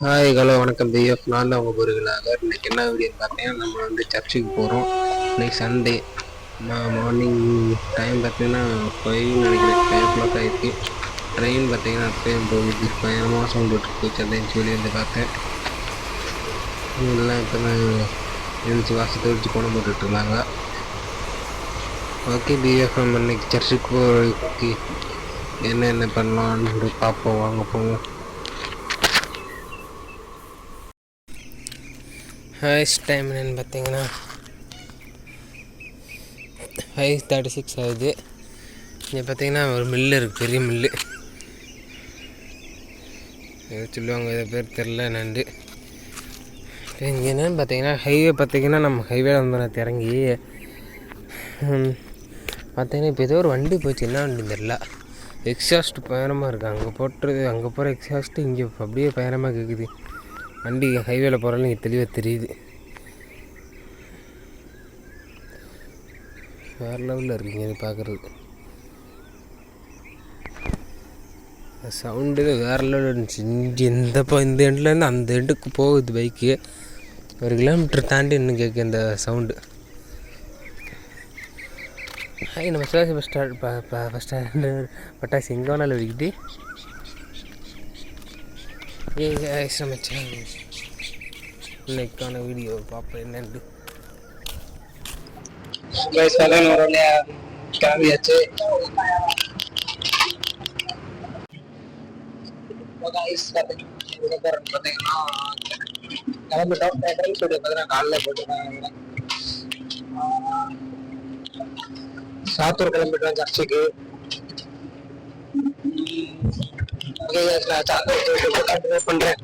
Hi hello வணக்கம் PF. நான் தான் உங்கள் பொருளாக இன்றைக்கி என்ன வீடியோன்னு பார்த்தீங்கன்னா, நம்ம சர்ச்சுக்கு போகிறோம். இன்றைக்கி சண்டே. மார்னிங் டைம் பார்த்தீங்கன்னா 5 நினைக்கிறேன், 5 o'clock ஆகிருக்கு. ட்ரெயின் பார்த்தீங்கன்னா அப்பயும் போகுது, பயங்கரமாக சவுண்ட் விட்டுருக்கு. சென்னைன்னு சொல்லி வந்து பார்த்தேன். எல்லாம் இப்போ தான் எழுந்து வாசத்தை வச்சு கோணம் போட்டுட்ருந்தாங்க. ஓகே பிஎஃப், நம்ம இன்றைக்கி சர்ச்சுக்கு போகிறதுக்கு என்ன பண்ணலான்னு பார்ப்போம். வாங்க போவோம். ஹாய்ஸ் டைம் என்னென்னு பார்த்தீங்கன்னா 5:36 ஆகுது. இங்கே பார்த்தீங்கன்னா ஒரு மில்லு இருக்குது, பெரிய மில்லு. எது சொல்லுவாங்க, இதை பேர் தெரில நண்டு. இப்போ இங்கே என்னென்னு பார்த்தீங்கன்னா ஹைவே பார்த்தீங்கன்னா நம்ம ஹைவேல வந்து இறங்கி பார்த்தீங்கன்னா இப்போ ஏதோ ஒரு வண்டி போச்சு. என்ன வண்டி தெரில. எக்ஸாஸ்ட் பயணமாக இருக்குது. அங்கே போட்டுறது, அங்கே போகிற எக்ஸாஸ்ட்டு இங்கே அப்படியே பயணமாக கேட்குது. வண்டி ஹைவேல போகிறாலும் இங்கே தெளிவாக தெரியுது. வேறு லெவலில் இருக்குங்க இது பார்க்குறது. சவுண்டு வேறு லெவலில் இருந்துச்சு. இங்கே இந்த எண்ட்லேருந்து அந்த எண்டுக்கு போகுது பைக்கு. 1 கிலோமீட்டர் தாண்டி இன்னும் கேட்கு இந்த சவுண்டு. நம்ம சிவாஜி பஸ் ஸ்டாண்டு பட்டாசு எங்கே வேணாலும் வெடிக்கிட்டு சமைச்சேன். இன்னைக்கான வீடியோ பார்ப்பேன் என்னண்டு. கிளம்பியாச்சு. கிளம்பிட்டோம். காலைல போட்டுருக்காங்க. சாத்தூர் கிளம்பிட்டோம் சர்ச்சுக்கு. சாத்தூர் பண்றேன்.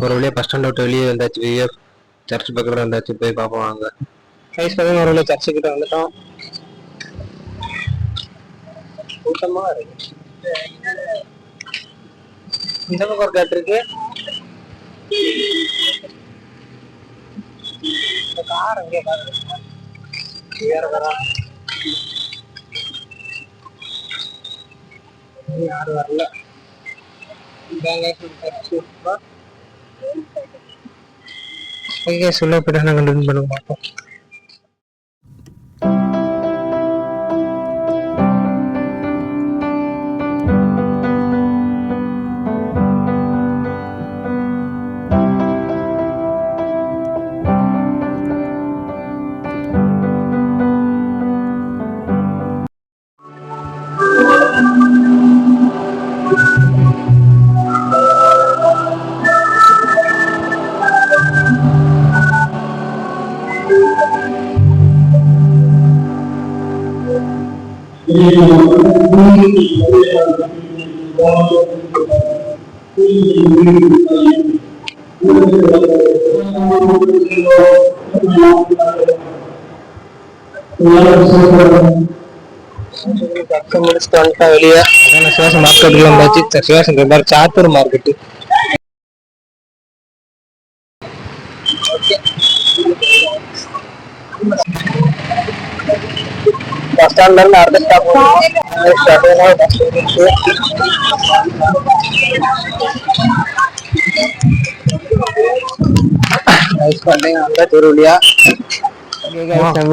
ஒரு வழியாக பஸ் ஸ்டாண்ட் விட்டு வெளியே வந்தாச்சு. விஎஃப் சர்ச் பக்கத்தில் வந்தாச்சு. போய் பார்ப்போம் வாங்க. கைஸ் பார்த்தீங்கன்னா ஒரு வழியாக சர்ச்சுக்கிட்ட வந்துட்டோம். கூட்டமாக இருக்கு. இந்த பக்கம் ஒரு கேட் இருக்கு. இந்த கார் அங்கே பாருங்க. வேற வரா யாரும் வரல. சொல்ல போயிட்டு நாங்கள் கண்டினியூ பண்ண பார்ப்போம். வெளியே சிவாசன் மார்க்கெட்டுக்கு வந்தாச்சு. சிவாசன் மாதிரி சாத்தூர் மார்க்கெட்டு. பஸ் ஸ்டாண்ட்ல இருந்து அடுத்த ஸ்டாப் திருவள்ளியா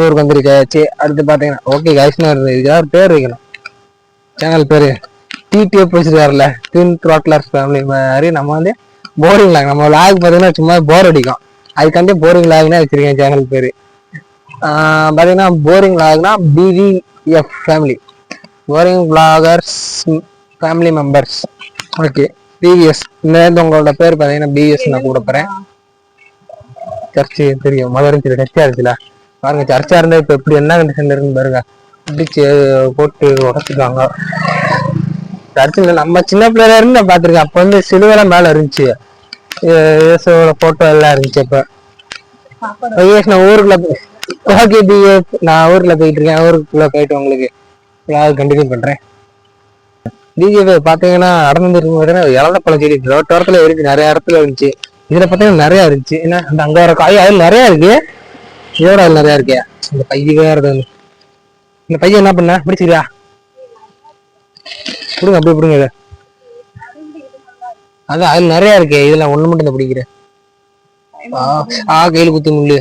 ஊருக்கு வந்துருக்காச்சு. அடுத்து பாத்தீங்கன்னா ஓகே கைஸ்னு இதுக்காக பேர் வைக்கணும். சேனல் பேரு டிடிஎஃப் வச்சிருக்காருல, ட்வின் த்ராட்லர்ஸ் ஃபேமிலி மாதிரி. நம்ம வந்து போரிங் லாக், நம்ம லாக் பாத்தீங்கன்னா சும்மா போர் அடிக்கும், அதுக்காண்டி போரிங் லாக்னா வச்சிருக்கேன் சேனல் பேரு. பாத்தீங்கன்னா போரிங் லாக்னா PVF family, boring vloggers family members. Okay PVS. இந்த உங்களோட பேர் பாத்தீங்கன்னா பிஎஸ் நான் கூட போறேன். சர்ச்சு தெரியும், மதுரை சர்ச்சா இருக்குல்ல பாருங்க. சர்ச்சா இருந்தா இப்ப எப்படி என்ன கண்டிஷன்ல இருக்குன்னு பாருங்க. பிடிச்சு போட்டு உடச்சிருக்காங்க. சர்ச்சுல நம்ம சின்ன பிள்ளைல இருந்து நான் பாத்திருக்கேன். அப்ப வந்து சிலுவெல்லாம் மேல இருந்துச்சு, இயேசுவோட போட்டோ எல்லாம் இருந்துச்சு. அப்ப நான் ஊருக்குள்ள ஓகே பிஎஃப், நான் ஊருக்குள்ள போயிட்டு இருக்கேன். ஊருக்குள்ள போயிட்டு உங்களுக்கு கண்டினியூ பண்றேன். பிஜேபி பாத்தீங்கன்னா நடந்துருக்கு. இளந்தப்பழம் செடி ரோட்டோரத்துல இருக்கு, நிறைய இடத்துல இருந்துச்சு. இதுல பாத்தீங்கன்னா நிறைய இருந்துச்சு. ஏன்னா அந்த அங்க வர காய் அதில் நிறைய இருக்கு. இதோட அது நிறைய இருக்கே. இந்த பைய வேற, இந்த பையன் என்ன பண்ண பிடிச்சிருக்கா கொடுங்க, அப்படி பிடுங்க. இதை அதான் அதுல நிறைய இருக்கே, இதுல ஒண்ணு மட்டும் தான் பிடிக்கிறேன். கையில குத்து முள்ளு.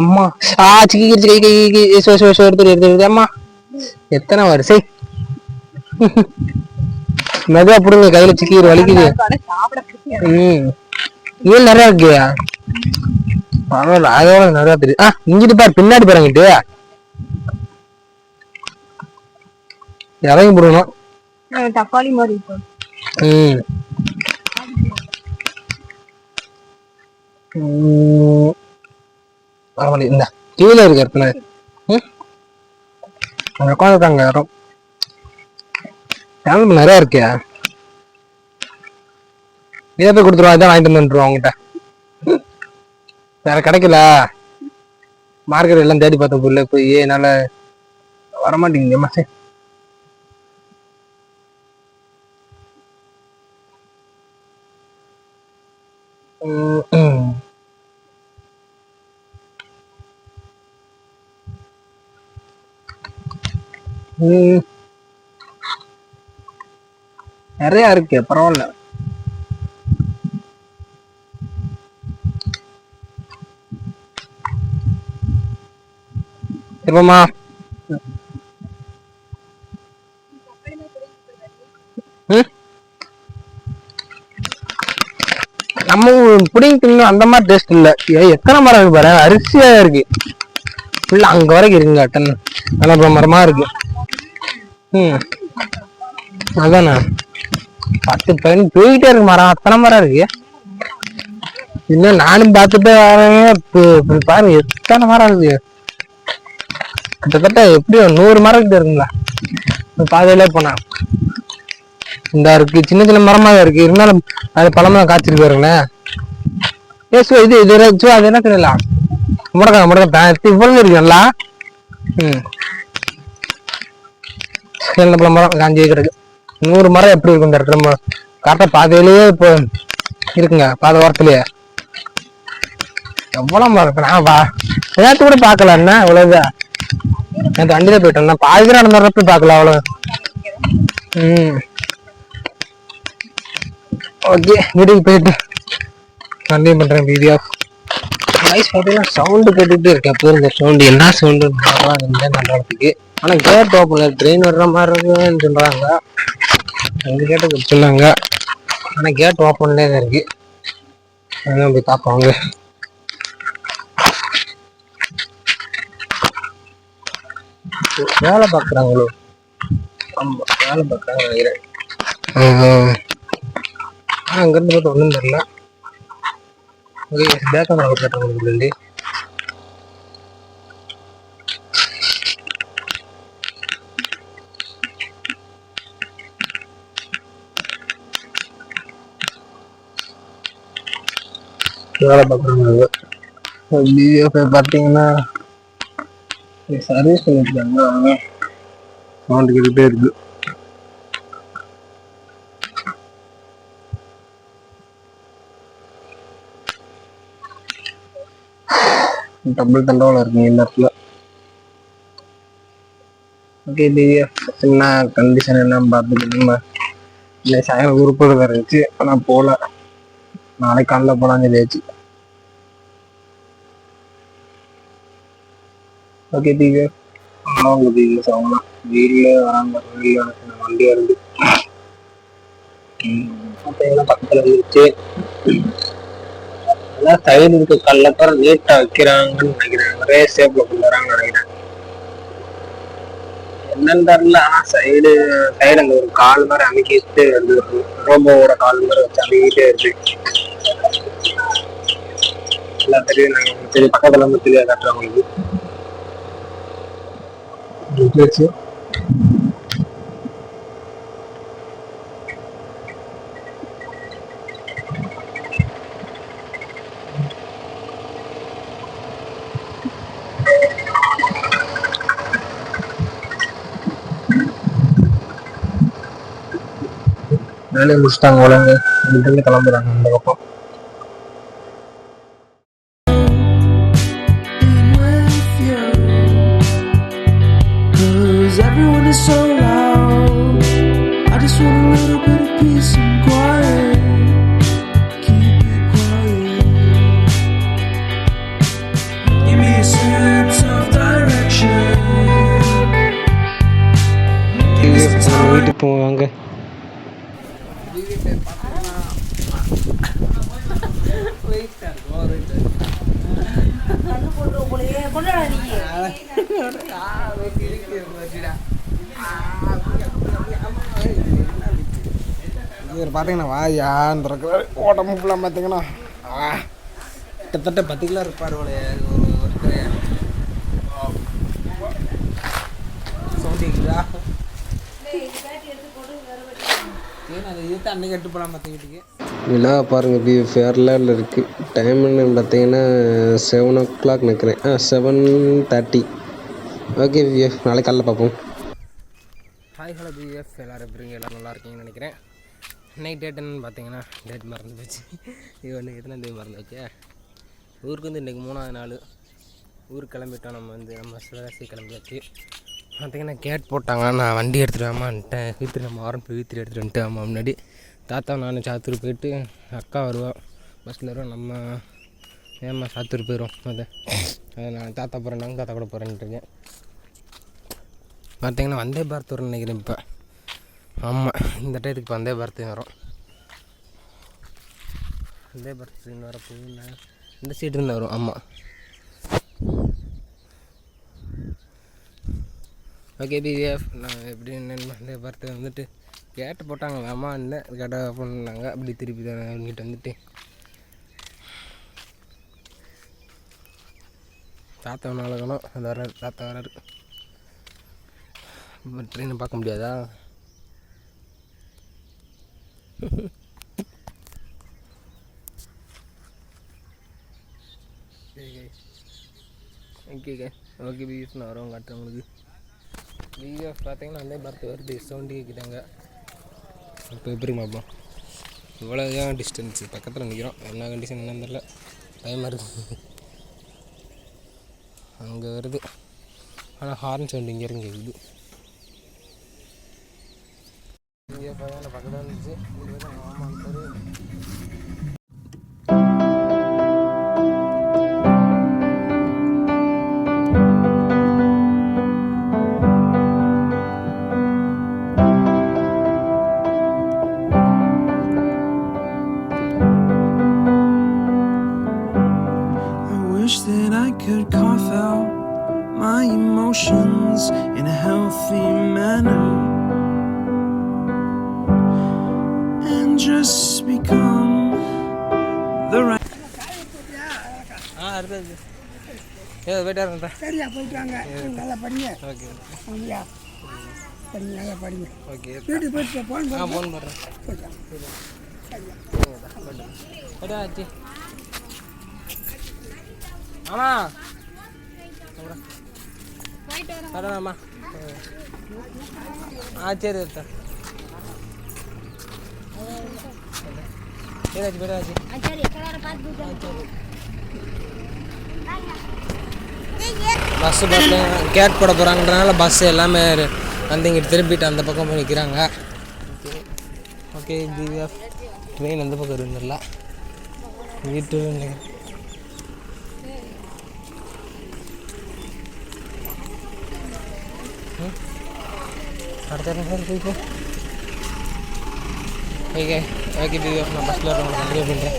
அம்மா சிக்கிச்சு, கை கை எடுத்து அம்மா எத்தனை வரிசை மெதுவா பிடுங்க, கையில சிக்கிற வலிக்குது. இது நிறைய இருக்கு. பரவாயில்ல, அதோட நிறைய தெரியுது. இங்கிட்டு பாரு, பின்னாடி பாருங்கிட்டு இறங்கி போடணும். தக்காளி மாதிரி பரவாயில்ல. இந்த கீழே இருக்கு உட்காந்துருக்காங்க யாரும். நிறைய இருக்கு. இதை போய் கொடுத்துருவா, இதான் வாங்கிட்டு வந்துருவோம் அவங்ககிட்ட. வேற கிடைக்கல, மார்க்கெட் எல்லாம் தேடி பார்த்த பொருள் போய் என்னால வரமாட்டேங்குது. நிறைய இருக்கு, பரவாயில்ல. இப்பமா நம்ம புடிங்க அந்த மாதிரி டேஸ்ட் இல்ல. எத்தனை மரம் இருக்கு பாரு, அரிசியா இருக்கு ஃபுல்லா. அங்க வரைக்கும் இருக்குங்க, டன் நல்ல மரமா இருக்கு. அதானே 10-15 போயிட்டே இருக்கு மரம், அத்தனை மரம் இருக்கு. இன்னும் நானும் பார்த்துட்டு வரேன். பாருங்க எத்தனை மரம் இருக்கு, கிட்டத்தட்ட எப்படியும் 100 மரம் கிட்ட இருக்குங்களா. பாதையிலே போனா இந்த இருக்கு, சின்ன சின்ன மரமா இருக்கு. இருந்தாலும் அது பழமெல்லாம் காய்ச்சிருக்கு பாருங்களேன். இது இது அது என்ன தெரியல, முடக்கா இவ்வளவு இருக்கு நல்லா. பழ மரம் காஞ்சி கிடக்கு. 100 மரம் எப்படி இருக்கும் இந்த இடத்துல? கரெக்டா பாதையிலேயே இப்போ இருக்குங்க, பாதை ஓரத்துலயே எவ்வளவு மரம் இருக்கு. நான் நேற்று கூட பாக்கல, என்ன இவ்வளவுதான். நேற்று வண்டியில போயிட்டோம், பாதி பேர் நடந்துறப்ப பாக்கல அவ்வளவு. ஓகே, வீட்டுக்கு போயிட்டு கண்டினியூ பண்றேன் வீடியோ. வாய்ஸ் பார்த்தீங்கன்னா சவுண்டு கேட்டுட்டு இருக்கேன். அப்போ இந்த சவுண்டு என்ன சவுண்டு நடறதுக்கு. ஆனா கேட் ஓப்பன்ல ட்ரெயின் வர்ற மாதிரி இருக்குன்னு சொல்றாங்க. அங்க கேட்டு சொன்னாங்க, ஆனா கேட் ஓப்பன்லேயே தான் இருக்கு. அதான் போய் பார்ப்பாங்க. வேலை பார்க்குறாங்களோ? ஆமா, வேலை பார்க்குறாங்க நினைக்கிறேன். அங்கிருந்து பார்த்து ஒன்றும் தெரியல. பேக்ரவுண்ட் கேட்டாங்க. வேலை பார்க்குறாங்க. பிஎஃப் பார்த்தீங்கன்னா சர்வீஸ் பண்ணிட்டுருக்காங்க. அவங்க சவுண்டு கேட்டுகிட்டே இருக்கு. டபுள் தண்டோவில் இருக்குங்க இந்த இடத்துல. ஓகே பிஎஃப் என்ன கண்டிஷன் என்னன்னு பார்த்துட்டு நம்ம இல்லை சாயங்காலம் உறுப்பு இருந்துச்சு. ஆனால் போகல, நாளைக்கு காலைல போகலான்னு சொல்லியாச்சு. ஓகே பிஎஃப் அவங்க பிஎஸ் அவங்களாம் வீட்டில் வராங்க. வீட்டில் வண்டியாக இருந்து பார்த்தீங்கன்னா பக்கத்தில் இருந்துச்சு. அதான் சைடு இருக்க கல்லப்பற நீட்டா வைக்கிறாங்கன்னு நினைக்கிறேன். நிறைய ஷேப்ல கொண்டு வராங்கன்னு நினைக்கிறேன். என்னன்னு தெரியல. ஆனா சைடு அந்த ஒரு கால் மாதிரி அமைக்கிட்டு இருக்கு. ரோபோவோட கால் மாதிரி வச்சு அமைக்கிட்டே இருக்கு. எல்லாம் தெரியும். நாங்கள் தெரியும் பக்கத்துல இருந்து தெரியாது காட்டுறவங்களுக்கு. வேலையை முடிச்சுட்டாங்க. உலக இங்கிட்ட கிளம்புறாங்க அந்த பக்கம். Everyone is so loud. I just want a little bit of peace and quiet. Keep it quiet. Give me a sense of direction. வீட்டுக்கு போவாங்க. பார்த்தீங்கன்னா வாயான் இருக்கிறாரு. உடம்பு ஃபுல்லாக பார்த்தீங்கன்னா கிட்டத்தட்ட 10 கிலோ இருப்பார். சவுண்டிங்களா அதை எடுத்து அன்னைக்கு எட்டு போகலாம். மற்ற வீட்டுக்கு விழா பாருங்கள். ஃபேர்லேண்டில் இருக்குது. டைம் என்னன்னு பார்த்தீங்கன்னா 7 o'clock நினைக்கிறேன். 7:30. ஓகே பிஎஃப் நாளைக்கு காலைல பார்ப்போம். ஹாய் ஹலோ பிஎஃப் எல்லோரும் எப்படிங்க? எல்லோரும் நல்லா இருக்கீங்கன்னு நினைக்கிறேன். இன்னைக்கு டேட் என்னன்னு பார்த்தீங்கன்னா டேட் மறந்து போச்சு. இது ஒன்று எத்தனை தேதி மறந்து போச்சு. ஊருக்கு வந்து இன்றைக்கி 3வது நாள். ஊருக்கு கிளம்பிட்டோம். நம்ம சிவகாசி கிளம்பியாச்சு. பார்த்தீங்கன்னா கேட் போட்டாங்க. நான் வண்டி எடுத்துகிட்டு வாமான்ட்டேன். நம்ம ஆரம்பி வீத்திரி எடுத்துகிட்டு வந்துட்டு ஆமாம். முன்னாடி தாத்தா நான் சாத்தூர் போயிட்டு அக்கா வருவா பஸ்ஸில் வருவோம். நம்ம ஏம்மா சாத்தூர் போயிடும். அதை நான் தாத்தா போகிறேன்னாங்க. தாத்தா கூட போகிறேன்ட்டுருக்கேன். பார்த்தீங்கன்னா வந்தே பாரத் வரும்னு நினைக்கிறேன் இப்போ. ஆமாம், இந்த டயத்துக்கு இப்போ வந்தே பாரத் வரும். வந்தே பாரத் ட்ரெயின் வரப்போ இந்த சீட்டு வரும். ஆமாம். ஓகே பிஎஃப் நான் எப்படி என்னென்னு வந்தே பாரத் வந்துட்டு கேட்டு போட்டாங்க. வேமா இல்லை கேட்டால் பண்ணாங்க. அப்படி திருப்பி தான் இங்கிட்ட வந்துட்டு தாத்தா ஒன்று அழகணும். அது வர்றாரு. தாத்தா வர்றாரு. ட்ரெயினை பார்க்க முடியாதா? ஓகே பிஎஃப் நான் வரவங்க காட்டுறேன் உங்களுக்கு. பிஎஃப் பார்த்தீங்கன்னா வந்தே பாரத் வருது. சவுண்டு கேட்குதாங்க. இப்போ எப்படி பார்ப்போம். இவ்வளோ தான் டிஸ்டன்ஸு. பக்கத்தில் நிற்கிறோம். என்ன கண்டிஷன் என்னன்னு தெரியல. பயமாக இருக்குது. அங்கே வருது. ஆனால் ஹார்ன் சவுண்டு இங்கே இருந்து கேட்குது. இங்கே பார்த்தா பக்கத்தில் இருந்துச்சு. இங்கே தான் ஆமாம் sir. That I could cough out my emotions in a healthy manner and just become the right. சரியா போயிட்டாங்க. நல்லா படிங்க. ஓகே சரியா படிங்க. நல்லா படிங்க. ஓகே வீட்டுக்கு போயிட்டு ஃபோன் பண்ணுறேன். ஆமா வரலாமா சரி சார் பேராச்சு பேராச்சு பஸ்ஸு பார்த்தீங்கன்னா கேட் போட போகிறாங்கன்றனால பஸ்ஸு எல்லாமே வந்து இங்கிட்டு திரும்பிட்டு அந்த பக்கம் போய் நிற்கிறாங்க. ஓகே திவ்யா ட்ரெயின் எந்த பக்கம் இருந்துடல வீட்டு அடுத்த போய்க்கு ஓகே ஓகே திவ்யா நான் பஸ்ஸில் இருக்கவங்க கண்டிப்பாக பண்ணுறேன்.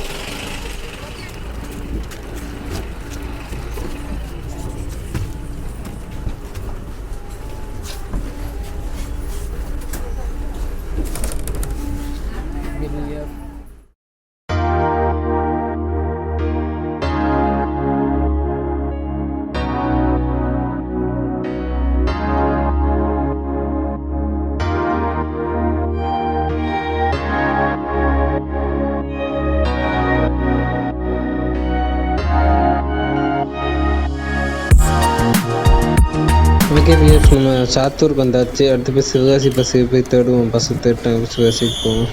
ஓகே வியூஸ் நம்ம சாத்தூருக்கு வந்தாச்சு. அடுத்து போய் சிவகாசி பஸ்ஸுக்கு போய் தேடுவோம். பஸ்ஸு தேடிட்டோம், சிவகாசிக்கு போவோம்.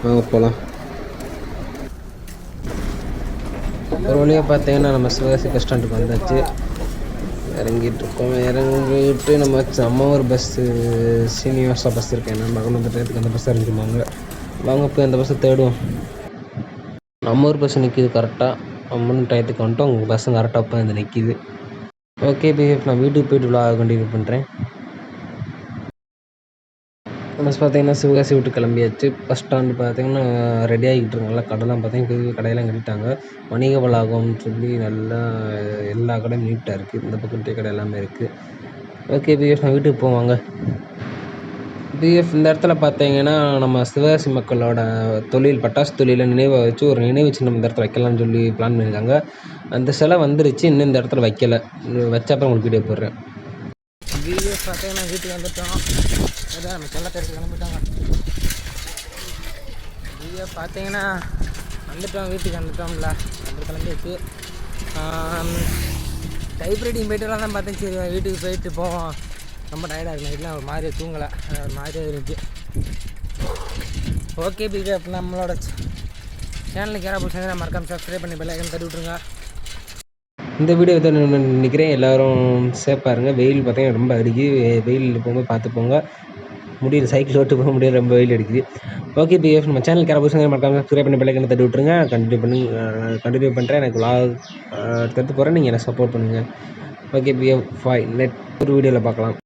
வாங்க போகலாம். ஒரு வழியாக பார்த்தீங்கன்னா நம்ம சிவகாசி பஸ் ஸ்டாண்டுக்கு வந்தாச்சு. இறங்கிட்டு இருக்கோம். இறங்கிட்டு நம்ம ஒரு பஸ்ஸு சீனிவாசா பஸ் இருக்கேன். நம்ம மகன் டயத்துக்கு அந்த பஸ் இறங்கிடுவாங்க. வாங்க போய் அந்த பஸ்ஸை தேடுவோம். நம்ம ஒரு பஸ் நிற்கிது கரெக்டாக. அம்மன் டயத்துக்கு வந்துட்டோம். உங்கள் பஸ்ஸும் கரெக்டாக போய் வந்து நிற்கிது. ஓகே பிஹேவ் நான் வீட்டுக்கு போய்ட்டு விழாக கண்டினியூ பண்ணுறேன். பஸ் பார்த்தீங்கன்னா சிவகாசி விட்டு கிளம்பியாச்சு. பஸ் ஸ்டாண்டு பார்த்தீங்கன்னா ரெடி ஆகிட்டு இருக்கு. நல்லா கடைலாம் பார்த்தீங்கன்னா பெரிய கடையெல்லாம் கட்டிட்டாங்க. வணிக வளாகம்னு சொல்லி நல்லா எல்லா கடையும் நீட்டாக இருக்குது. இந்த பக்கம் டீ கடை எல்லாமே இருக்குது. ஓகே பிஎஃப் நான் வீட்டுக்கு போவாங்க. பிஎஃப் இந்த இடத்துல பார்த்தீங்கன்னா நம்ம சிவகாசி மக்களோட தொழில் பட்டாசு தொழிலை நினைவை வச்சு ஒரு நினைவு சின்னம் இந்த இடத்துல வைக்கலாம்னு சொல்லி பிளான் பண்ணியிருக்காங்க. அந்த சிலை வந்துருச்சு, இன்னும் இந்த இடத்துல வைக்கலை. வச்ச அப்புறம் உங்களுக்கு வீடியோ போடுறேன். பிஎஃப் பார்த்தீங்கன்னா வீட்டுக்கு வந்துட்டோம். அதான் நம்ம செல்லத்தை எடுத்து கிளம்பிட்டாங்க. பிஎஃப் பார்த்தீங்கன்னா வந்துட்டோம், வீட்டுக்கு வந்துட்டோம்ல. அப்படி கிளம்பியாச்சு. டைப் ரைட்டிங் போய்ட்டு வரலாம் தான் பார்த்தேன். சரி வீட்டுக்கு போயிட்டு போவோம். ரொம்ப டயர்டாக இருக்குது. நைட்லாம் ஒரு மாதிரியாக தூங்கலை, ஒரு மாதிரியாக இருந்துச்சு. ஓகே பிஎஃப் நம்மளோட சேனலுக்கு யாராவது பிடிச்சிருந்தா மறக்காம சப்ஸ்கிரைப் பண்ணி பெல் ஐக்கன் தட்டி விட்ருங்க. இந்த வீடியோ தான் நான் நினைக்கிறேன் எல்லோரும் சேஃபாக இருங்க. வெயில் பார்த்தீங்கன்னா ரொம்ப அடிக்குது. வெயில் போகும்போது பார்த்து போங்க. முடியல, சைக்கிள் ஓட்டு போக முடியல, ரொம்ப வெயில் அடிக்குது. ஓகே பிஎஃப் நம்ம சேனலுக்கு யாராவது பிடிச்சிருந்தா மறக்காம சப்ஸ்கிரைப் பண்ணி பெல் ஐக்கன் தட்டி விட்ருங்க. கண்டினியூ பண்ணுறேன். எனக்கு விளாக் எடுத்து போகிறேன். நீங்கள் எனக்கு சப்போர்ட் பண்ணுங்கள். ஓகே பிஎஃப் நெட் ஒரு வீடியோவில் பார்க்கலாம்.